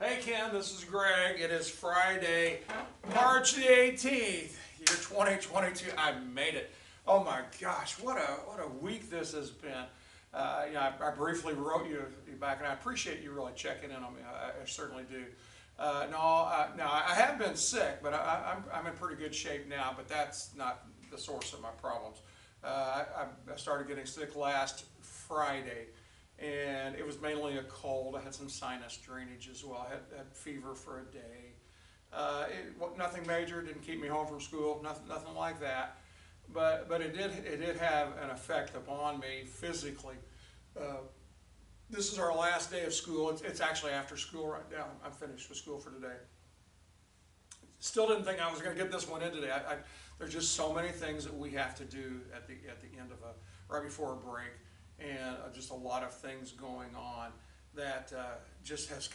Hey Ken, this is Greg. It is Friday, March the 18th, year 2022. I made it. Oh my gosh, what a week this has been. I briefly wrote you back, and I appreciate you really checking in on me. I certainly do. I have been sick, but I'm in pretty good shape now. But that's not the source of my problems. I started getting sick last Friday, and it was mainly a cold. I had some sinus drainage as well. I had fever for a day. Nothing major. Didn't keep me home from school. Nothing like that. But it did have an effect upon me physically. Uh, this is our last day of school. It's actually after school right now. I'm finished with school for today. Still didn't think I was going to get this one in today. There's just so many things that we have to do at the end of right before a break, and just a lot of things going on that just has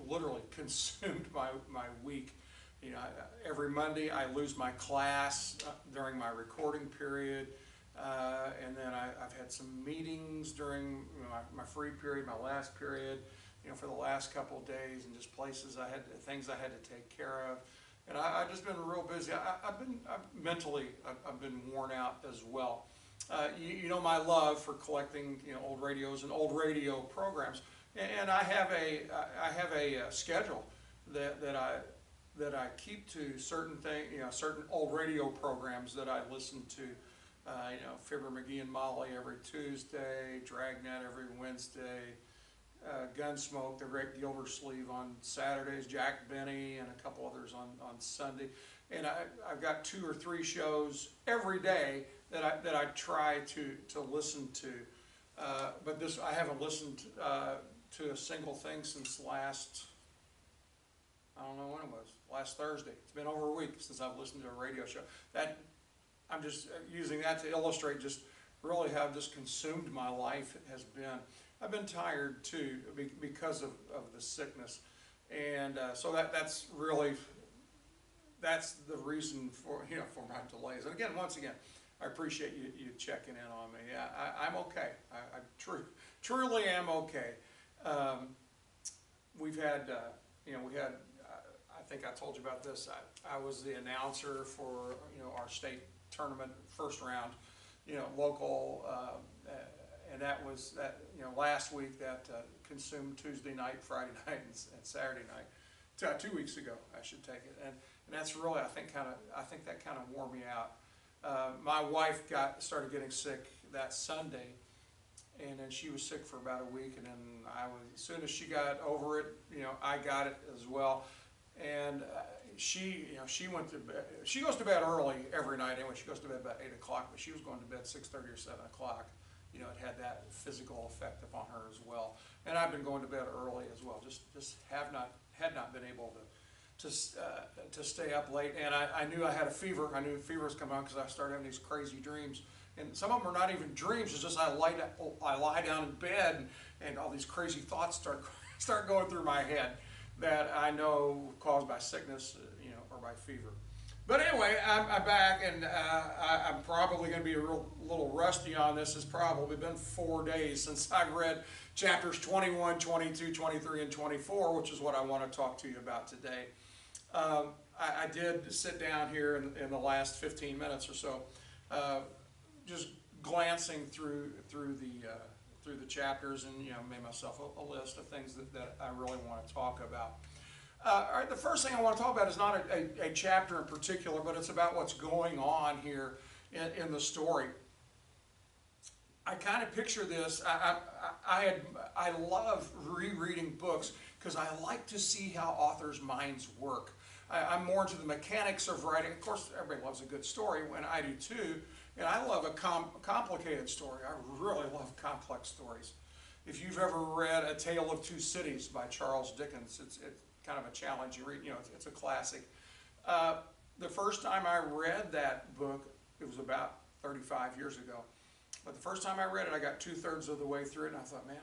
literally consumed my week. Every Monday I lose my class during my recording period, and then I've had some meetings during my free period, my last period, for the last couple of days, and just things I had to take care of. And I've just been real busy. Mentally, I've been worn out as well. You know my love for collecting old radios and old radio programs, and I have a schedule that I keep to certain certain old radio programs that I listen to. Fibber McGee and Molly every Tuesday, Dragnet every Wednesday, Gunsmoke, the Great Gildersleeve on Saturdays, Jack Benny, and a couple others on Sunday. And I've got 2 or 3 shows every day that I try to listen to. But I haven't listened to a single thing since I don't know when it was, last Thursday. It's been over a week since I've listened to a radio show. I'm just using that to illustrate just really how just consumed my life has been. I've been tired too because of the sickness, and so that's the reason for my delays. And once again, I appreciate you checking in on me. Yeah, I'm okay. I truly am okay. We've had I think I told you about this. I was the announcer for our state tournament first round, local. And that was last week. That consumed Tuesday night, Friday night, and Saturday night. 2 weeks ago, I should take it, and that's really I think that kind of wore me out. My wife started getting sick that Sunday, and then she was sick for about a week, and then as soon as she got over it, I got it as well, and she went to bed. She goes to bed early every night anyway. She goes to bed about 8 o'clock, but she was going to bed 6:30 or 7 o'clock. It had that physical effect upon her as well. And I've been going to bed early as well. Just had not been able to stay up late. And I knew I had a fever. I knew fever was coming on because I started having these crazy dreams. And some of them are not even dreams. It's just I lie down in bed, and all these crazy thoughts start going through my head that I know caused by sickness, or by fever. But anyway, I'm back, and I'm probably going to be a little rusty on this. It's probably been 4 days since I've read chapters 21, 22, 23, and 24, which is what I want to talk to you about today. I did sit down here in the last 15 minutes or so, just glancing through the chapters, and made myself a list of things that I really want to talk about. All right, the first thing I want to talk about is not a chapter in particular, but it's about what's going on here in the story. I kind of picture this. I love rereading books because I like to see how authors' minds work. I'm more into the mechanics of writing. Of course, everybody loves a good story, and I do too. And I love a complicated story. I really love complex stories. If you've ever read A Tale of Two Cities by Charles Dickens, it's kind of a challenge. You read, it's a classic. The first time I read that book, it was about 35 years ago. But the first time I read it, I got 2/3 of the way through it, and I thought, man,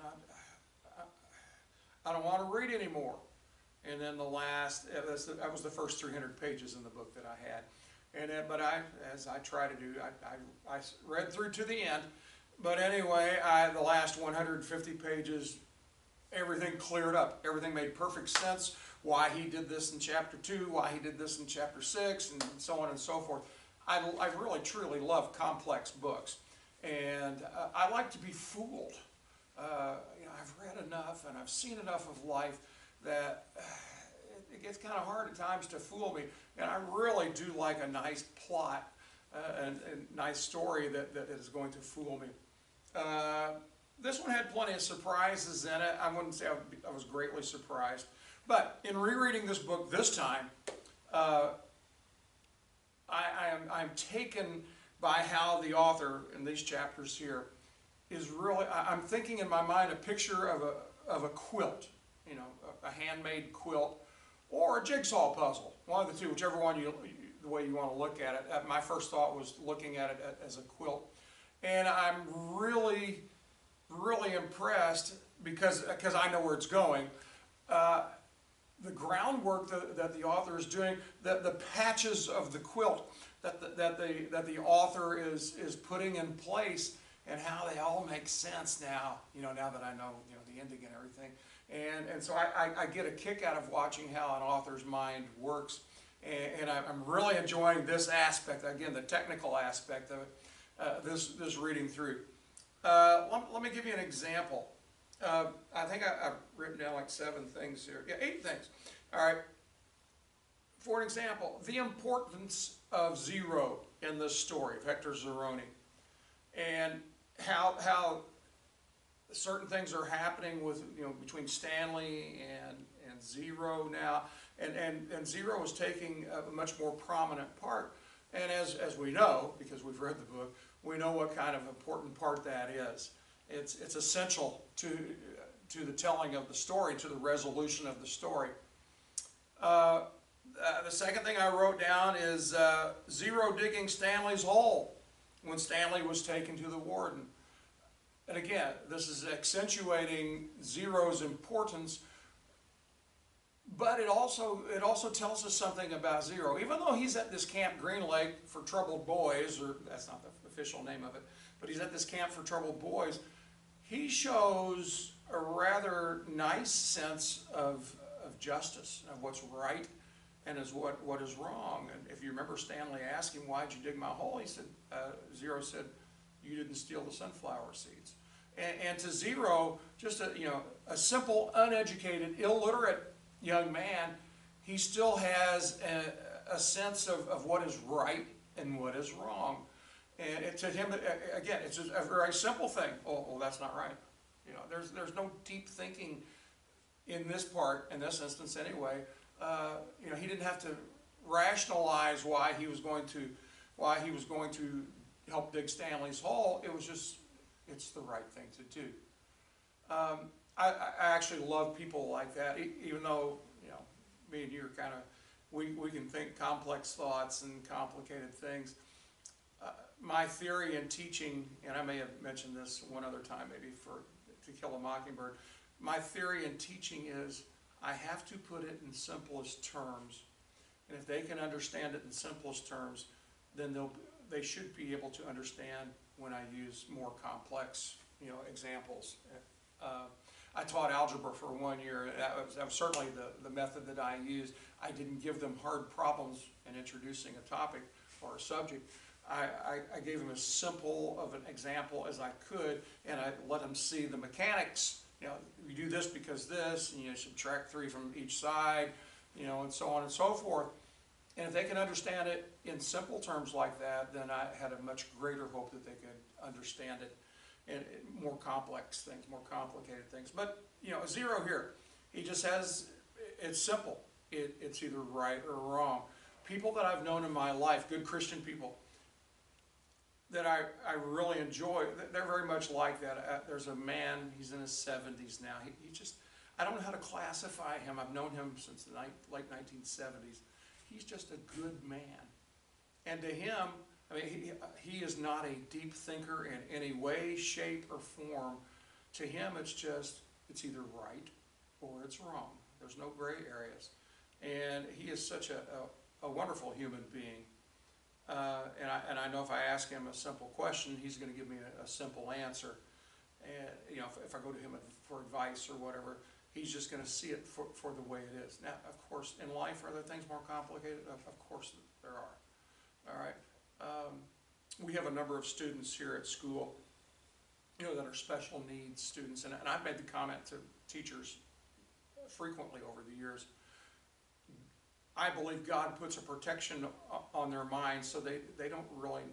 I don't want to read anymore. And then that was the first 300 pages in the book that I had. And then, as I try to do, I read through to the end. But anyway, the last 150 pages everything cleared up. Everything made perfect sense. Why he did this in chapter 2, why he did this in chapter 6, and so on and so forth. I really, truly love complex books. And I like to be fooled. I've read enough and I've seen enough of life that it gets kind of hard at times to fool me. And I really do like a nice plot and nice story that is going to fool me. This one had plenty of surprises in it. I wouldn't say I was greatly surprised. But in rereading this book this time, I'm taken by how the author in these chapters here is really, I'm thinking in my mind a picture of a quilt, a handmade quilt, or a jigsaw puzzle, one of the two, whichever one the way you want to look at it. My first thought was looking at it as a quilt. And I'm really, really impressed because I know where it's going. The groundwork that the author is doing, the patches of the quilt that the author is putting in place, and how they all make sense now. Now that I know the ending and everything, and so I get a kick out of watching how an author's mind works, and I'm really enjoying this aspect again, the technical aspect of it. This reading through. Let me give you an example. I think I've written down like 7 things here. Yeah, 8 things. All right. For an example, the importance of Zero in this story of Hector Zeroni, and how certain things are happening with between Stanley and Zero now, and Zero is taking a much more prominent part. And as we know, because we've read the book, we know what kind of important part that is. It's essential to the telling of the story, to the resolution of the story. The second thing I wrote down is Zero digging Stanley's hole when Stanley was taken to the warden. And again, this is accentuating Zero's importance, but it also tells us something about Zero. Even though he's at this Camp Green Lake for troubled boys, or that's not the official name of it, but he's at this camp for troubled boys, he shows a rather nice sense of justice, of what's right and what is wrong. And if you remember, Stanley asked him, "Why'd you dig my hole?" He said, Zero said, "You didn't steal the sunflower seeds." And to Zero, just a simple, uneducated, illiterate young man, he still has a sense of what is right and what is wrong. And to him, again, it's a very simple thing. Oh, well, that's not right. There's no deep thinking in this part, in this instance anyway. He didn't have to rationalize why he was going to help dig Stanley's hole. It was just, it's the right thing to do. I actually love people like that, even though me and you are kind of, we can think complex thoughts and complicated things. My theory in teaching, and I may have mentioned this one other time, maybe for To Kill a Mockingbird, my theory in teaching is I have to put it in simplest terms, and if they can understand it in simplest terms, then they should be able to understand when I use more complex examples. I taught algebra for 1 year. That was certainly the method that I used. I didn't give them hard problems in introducing a topic or a subject. I gave them as simple of an example as I could, and I let them see the mechanics. You do this because this, and you subtract 3 from each side, and so on and so forth. And if they can understand it in simple terms like that, then I had a much greater hope that they could understand it in more complex things, more complicated things. But, Zero here, he just has, it's simple. It's either right or wrong. People that I've known in my life, good Christian people, that I really enjoy, they're very much like that. There's a man, he's in his 70s now. He just, I don't know how to classify him. I've known him since the late 1970s. He's just a good man. And to him, he is not a deep thinker in any way, shape, or form. To him, it's either right or it's wrong. There's no gray areas. And he is such a wonderful human being. And I know if I ask him a simple question, he's going to give me a simple answer. And, if I go to him for advice or whatever, he's just going to see it for the way it is. Now, of course, in life, are there things more complicated? Of course there are. All right. We have a number of students here at school, that are special needs students. And I've made the comment to teachers frequently over the years. I believe God puts a protection on their minds so they don't really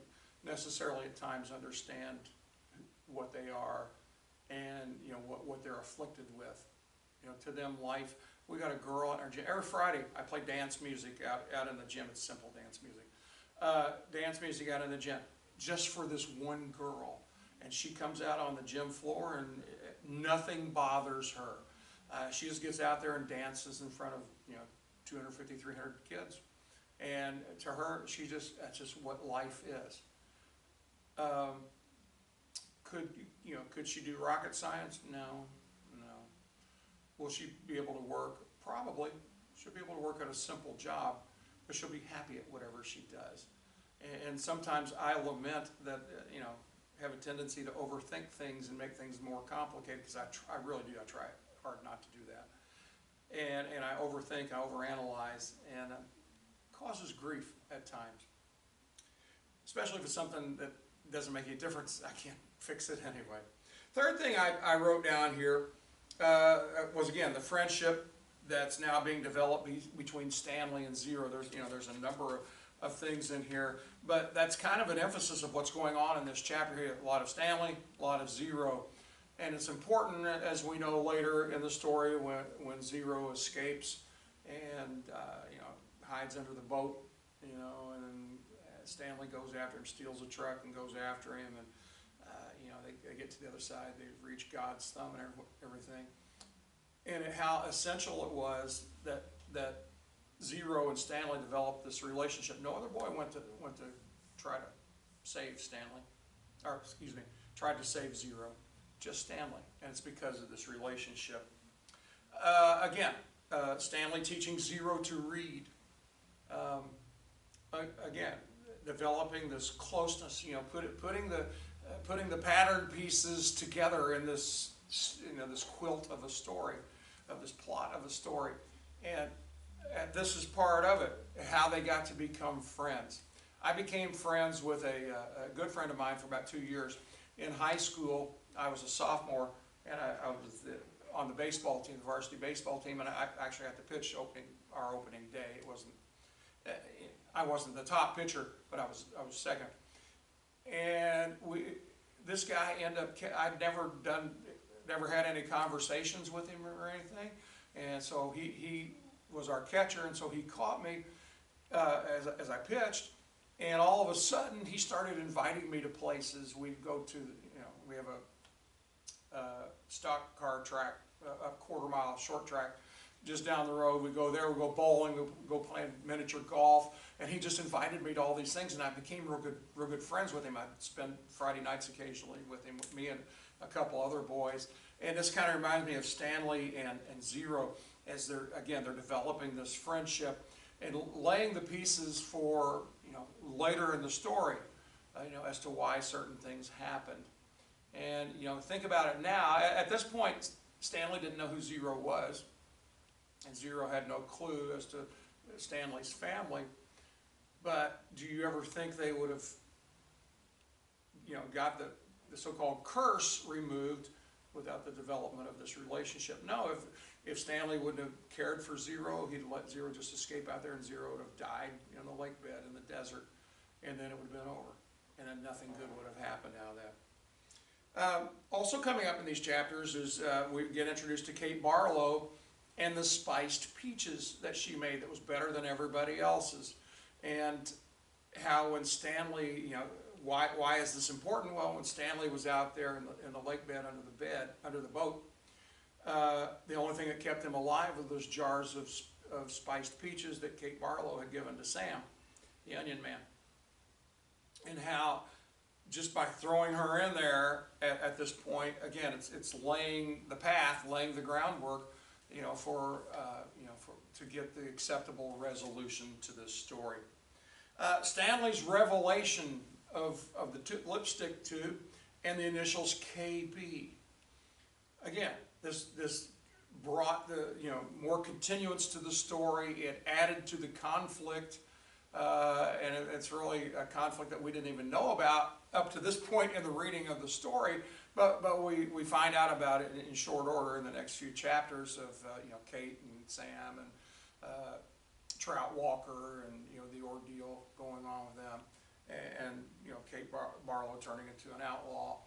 necessarily at times understand what they are and what they're afflicted with. To them, life. We got a girl in our gym every Friday. I play dance music out in the gym. It's simple dance music. Dance music out in the gym just for this one girl, and she comes out on the gym floor and nothing bothers her. She just gets out there and dances in front of 250, 300 kids, and to her, that's just what life is. Could she do rocket science? No. Will she be able to work? Probably. She'll be able to work at a simple job, but she'll be happy at whatever she does. And sometimes I lament that, have a tendency to overthink things and make things more complicated, because I really do. I try hard not to do that. And I overthink, I overanalyze, and it causes grief at times. Especially if it's something that doesn't make any difference. I can't fix it anyway. Third thing I wrote down here was, again, the friendship that's now being developed between Stanley and Zero. There's a number of things in here, but that's kind of an emphasis of what's going on in this chapter here. A lot of Stanley, a lot of Zero. And it's important, as we know later in the story, when Zero escapes and hides under the boat, and Stanley goes after him, steals a truck and goes after him, and they get to the other side, they reach God's thumb and everything. And how essential it was that Zero and Stanley developed this relationship. No other boy went to try to save Stanley, or excuse me, tried to save Zero, just Stanley, and it's because of this relationship. Again, Stanley teaching Zero to read. Again, developing this closeness, putting the pattern pieces together in this, this quilt of a story, of this plot of a story. And this is part of it, how they got to become friends. I became friends with a good friend of mine for about 2 years. In high school, I was a sophomore, and I was on the baseball team, the varsity baseball team, and I actually had to pitch our opening day. I wasn't the top pitcher, but I was second. And this guy I'd never had any conversations with him or anything, and so he was our catcher, and so he caught me as I pitched, and all of a sudden he started inviting me to places. We'd go to, we have a stock car track, a quarter-mile short track just down the road. We go there, we go bowling, we go play miniature golf, and he just invited me to all these things, and I became real good friends with him. I'd spend Friday nights occasionally with him, with me and a couple other boys. And this kind of reminds me of Stanley and Zero, as they're developing this friendship and laying the pieces for later in the story, as to why certain things happened. And think about it now. At this point, Stanley didn't know who Zero was, and Zero had no clue as to Stanley's family. But do you ever think they would have, got the so-called curse removed without the development of this relationship? No, if Stanley wouldn't have cared for Zero, he'd let Zero just escape out there, and Zero would have died in the lake bed in the desert, and then it would have been over, and then nothing good would have happened out of that. Also coming up in these chapters is we get introduced to Kate Barlow and the spiced peaches that she made that was better than everybody else's. And how when Stanley, why is this important? Well, when Stanley was out there in the lake bed under the boat, the only thing that kept him alive were those jars of spiced peaches that Kate Barlow had given to Sam, the onion man. And how just by throwing her in there at this point, again, it's laying the path, laying the groundwork, to get the acceptable resolution to this story. Stanley's revelation of the lipstick tube and the initials KB. again, this brought the, more continuance to the story. It added to the conflict, and it's really a conflict that we didn't even know about up to this point in the reading of the story, but we find out about it in short order in the next few chapters of, Kate and Sam and Trout Walker and, the ordeal going on with them, and Kate Barlow turning into an outlaw.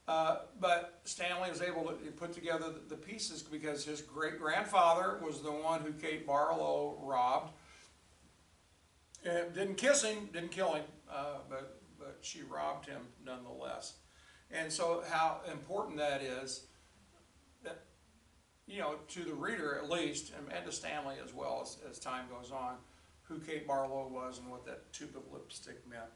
But Stanley was able to put together the pieces because his great-grandfather was the one who Kate Barlow robbed. And didn't kiss him, didn't kill him, but she robbed him nonetheless. And so how important that is, that, to the reader at least, and to Stanley as well as time goes on, who Kate Barlow was and what that tube of lipstick meant.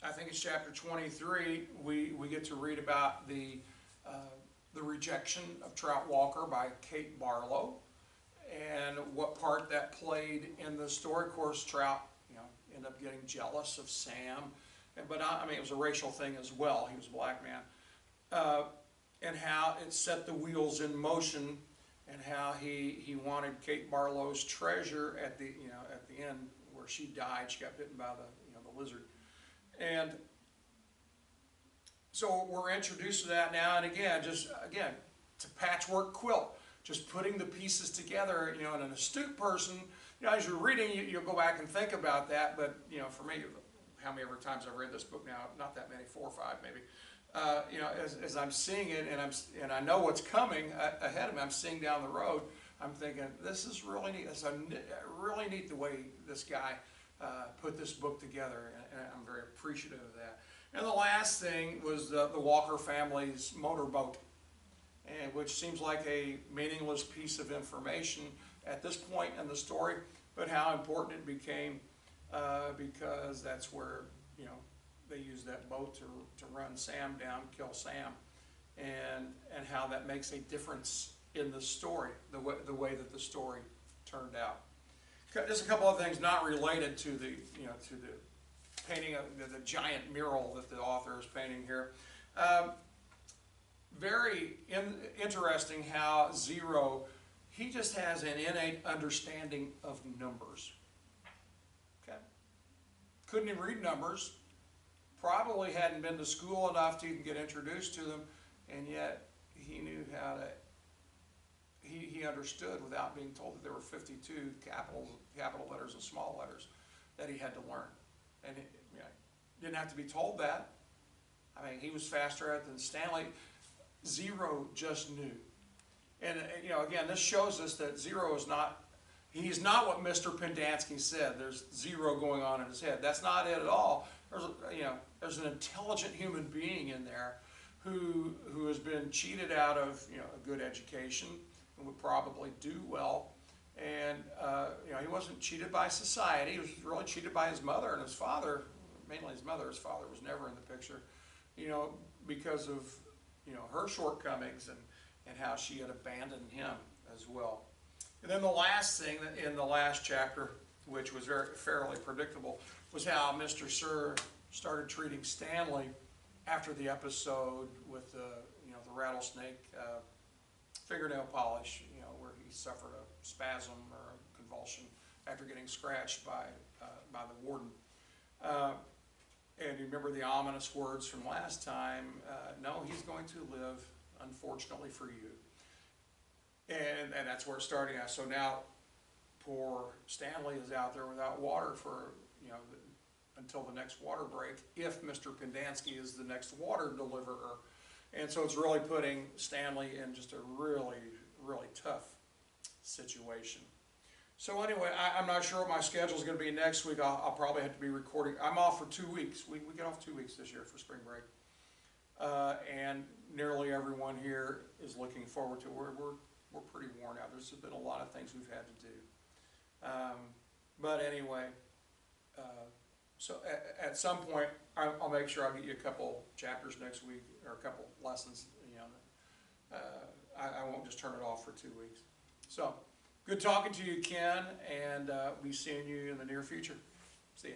I think it's chapter 23, we get to read about the rejection of Trout Walker by Kate Barlow and what part that played in the story. Of course, Trout, ended up getting jealous of Sam, but it was a racial thing as well. He was a black man. And how it set the wheels in motion, and how he wanted Kate Barlow's treasure at the end where she died. She got bitten by the lizard. And so we're introduced to that now and again, it's a patchwork quilt, just putting the pieces together, and an astute person, as you're reading, you'll go back and think about that, but, for me, how many ever times I've read this book now, not that many, 4 or 5 maybe, as I'm seeing it, and I know what's coming ahead of me, I'm seeing down the road, I'm thinking, this is really neat. It's really neat the way this guy put this book together, and I'm very appreciative of that. And the last thing was the Walker family's motorboat, and which seems like a meaningless piece of information at this point in the story, but how important it became because that's where they used that boat to run Sam down, kill Sam, and how that makes a difference in the story, the way that the story turned out. Just a couple of things not related to the to the painting of the giant mural that the author is painting here. Very interesting how Zero, he just has an innate understanding of numbers. Okay, couldn't even read numbers. Probably hadn't been to school enough to even get introduced to them, and yet he knew how to. He understood without being told that there were 52 capital letters and small letters that he had to learn. And he didn't have to be told that. He was faster at it than Stanley. Zero just knew. And, again, this shows us that Zero is not, he's not what Mr. Pendanski said. There's zero going on in his head. That's not it at all. There's an intelligent human being in there who has been cheated out of, a good education, and would probably do well, and he wasn't cheated by society. He was really cheated by his mother and his father, mainly his mother. His father was never in the picture, because of her shortcomings and how she had abandoned him as well. And then the last thing in the last chapter, which was fairly predictable, was how Mr. Sir started treating Stanley after the episode with the rattlesnake fingernail polish, where he suffered a spasm or a convulsion after getting scratched by the warden. And you remember the ominous words from last time, no, he's going to live, unfortunately for you. And that's where it's starting at. So now poor Stanley is out there without water for, until the next water break, if Mr. Pendanski is the next water deliverer. And so it's really putting Stanley in just a really, really tough situation. So anyway, I'm not sure what my schedule is going to be next week. I'll probably have to be recording. I'm off for 2 weeks. We get off 2 weeks this year for spring break. And nearly everyone here is looking forward to it. We're pretty worn out. There's been a lot of things we've had to do. But anyway, so at some point, I'll make sure I'll get you a couple chapters next week, or a couple lessons. I won't just turn it off for 2 weeks. So, good talking to you, Ken, and we'll be seeing you in the near future. See ya.